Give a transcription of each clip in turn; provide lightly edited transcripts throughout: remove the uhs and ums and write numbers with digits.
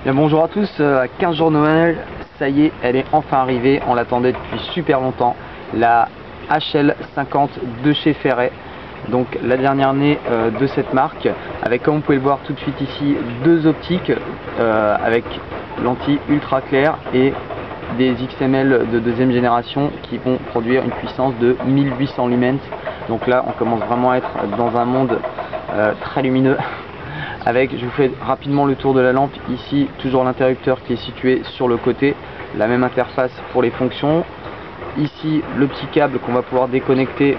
Bien, bonjour à tous, à 15 jours de Noël, ça y est, elle est enfin arrivée, on l'attendait depuis super longtemps, la HL50 de chez Ferret, donc la dernière née de cette marque, avec, comme vous pouvez le voir tout de suite ici, deux optiques avec lentille ultra claire et des XML de deuxième génération qui vont produire une puissance de 1800 lumens. Donc là on commence vraiment à être dans un monde très lumineux. Avec, je vous fais rapidement le tour de la lampe. Ici toujours l'interrupteur qui est situé sur le côté, la même interface pour les fonctions. Ici le petit câble qu'on va pouvoir déconnecter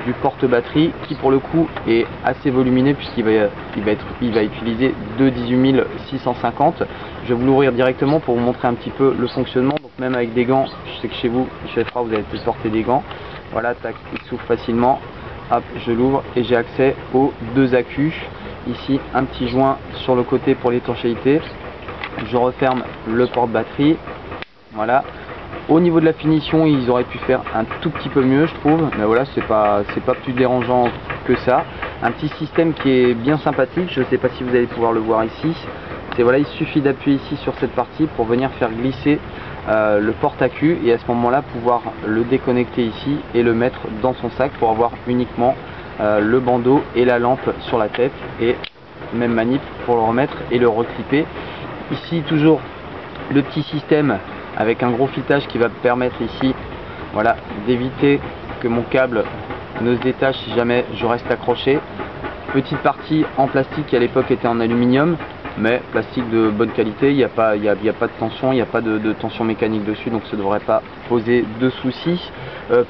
du porte-batterie, qui pour le coup est assez volumineux puisqu'il va utiliser deux 18650. Je vais vous l'ouvrir directement pour vous montrer un petit peu le fonctionnement. Donc même avec des gants, je sais que chez vous, chez Fra, vous avez peut-être porté des gants. Voilà, tac, il s'ouvre facilement. Hop, je l'ouvre et j'ai accès aux deux accus. Ici un petit joint sur le côté pour l'étanchéité. Je referme le porte-batterie. Voilà. Au niveau de la finition, ils auraient pu faire un tout petit peu mieux, je trouve, mais voilà, c'est pas plus dérangeant que ça. Un petit système qui est bien sympathique, je ne sais pas si vous allez pouvoir le voir ici. C'est voilà, il suffit d'appuyer ici sur cette partie pour venir faire glisser le porte-accu et à ce moment-là pouvoir le déconnecter ici et le mettre dans son sac pour avoir uniquement le bandeau et la lampe sur la tête, et même manip pour le remettre et le reclipper. Ici toujours le petit système avec un gros filetage qui va me permettre ici, voilà, d'éviter que mon câble ne se détache si jamais je reste accroché. Petite partie en plastique qui à l'époque était en aluminium, mais plastique de bonne qualité, il n'y a pas de tension, il n'y a pas de tension mécanique dessus, donc ça ne devrait pas poser de soucis.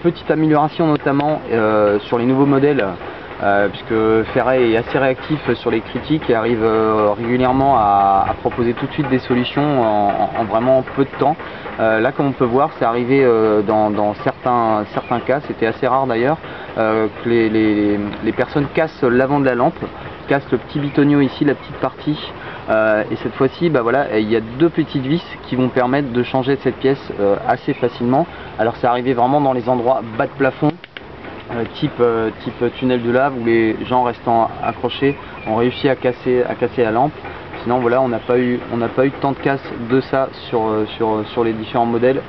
Petite amélioration notamment sur les nouveaux modèles, puisque Ferret est assez réactif sur les critiques et arrive régulièrement à proposer tout de suite des solutions en vraiment peu de temps. Là, comme on peut voir, c'est arrivé dans certains cas, c'était assez rare d'ailleurs, que les personnes cassent l'avant de la lampe, cassent le petit bitonio ici, la petite partie, et cette fois-ci, bah voilà, il y a deux petites vis qui vont permettre de changer cette pièce assez facilement. Alors c'est arrivé vraiment dans les endroits bas de plafond, type tunnel de lave, où les gens restant accrochés ont réussi à casser la lampe. Sinon voilà, on n'a pas eu tant de casse de ça sur les différents modèles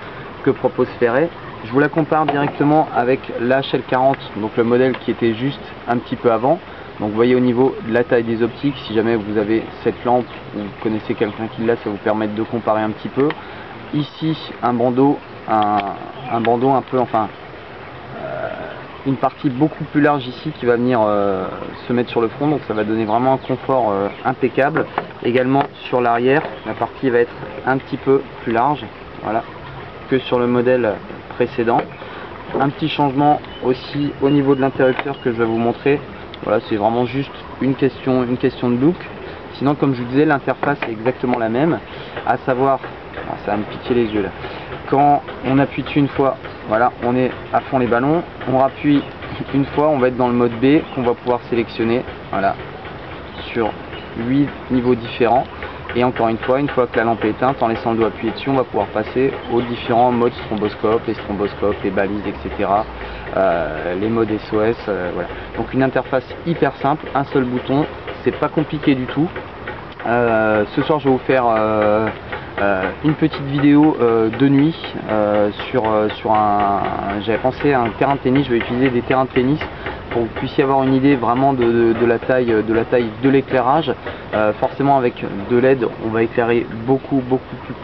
que propose Ferret. Je vous la compare directement avec la HL40, donc le modèle qui était juste un petit peu avant. Donc vous voyez au niveau de la taille des optiques, si jamais vous avez cette lampe ou vous connaissez quelqu'un qui l'a, ça vous permet de comparer un petit peu. Ici un bandeau un peu, enfin une partie beaucoup plus large ici qui va venir se mettre sur le front, donc ça va donner vraiment un confort impeccable. Également sur l'arrière, la partie va être un petit peu plus large, voilà, que sur le modèle précédent. Un petit changement aussi au niveau de l'interrupteur que je vais vous montrer. Voilà, c'est vraiment juste une question de look. Sinon, comme je vous disais, l'interface est exactement la même, à savoir, ça va me piquer les yeux là, quand on appuie dessus une fois, voilà, on est à fond les ballons. On rappuie une fois, on va être dans le mode B qu'on va pouvoir sélectionner, voilà, sur 8 niveaux différents. Et encore une fois que la lampe est éteinte, en laissant le doigt appuyé dessus, on va pouvoir passer aux différents modes stromboscope, les stromboscopes, les balises, etc. Les modes SOS, voilà. Donc une interface hyper simple, un seul bouton, c'est pas compliqué du tout. Ce soir je vais vous faire une petite vidéo de nuit j'avais pensé à un terrain de tennis. Je vais utiliser des terrains de tennis pour que vous puissiez avoir une idée vraiment de la taille de l'éclairage. Forcément avec de LED on va éclairer beaucoup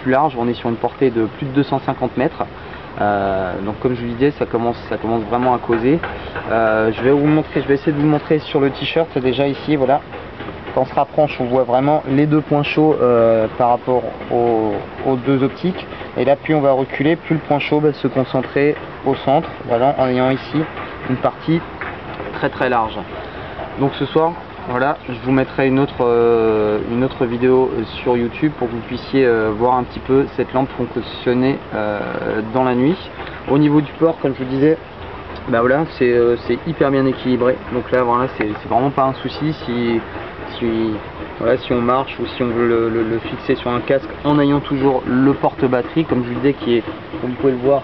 plus large, on est sur une portée de plus de 250 mètres. Donc comme je vous disais, ça commence vraiment à causer. Je vais essayer de vous montrer sur le t-shirt déjà ici, voilà. Quand on se rapproche, on voit vraiment les deux points chauds par rapport aux deux optiques. Et là, plus on va reculer, plus le point chaud va se concentrer au centre, voilà, en ayant ici une partie très large. Donc ce soir, voilà, je vous mettrai une autre vidéo sur YouTube pour que vous puissiez voir un petit peu cette lampe fonctionner dans la nuit. Au niveau du port, comme je vous disais, bah voilà, c'est hyper bien équilibré. Donc là, voilà, c'est vraiment pas un souci si on marche ou si on veut le fixer sur un casque en ayant toujours le porte-batterie, comme je vous disais, qui est, comme vous pouvez le voir,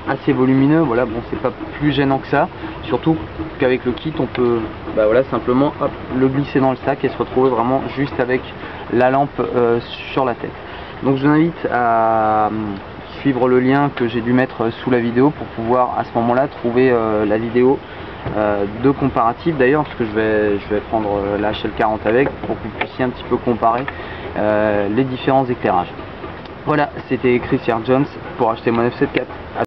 assez volumineux. Voilà, bon, c'est pas plus gênant que ça, surtout qu'avec le kit on peut voilà, simplement hop, le glisser dans le sac et se retrouver vraiment juste avec la lampe sur la tête. Donc je vous invite à suivre le lien que j'ai dû mettre sous la vidéo pour pouvoir à ce moment-là trouver la vidéo de comparatif d'ailleurs, parce que je vais prendre la HL40 avec pour que vous puissiez un petit peu comparer les différents éclairages. Voilà, c'était Chris Jones pour acheter mon F7 IV.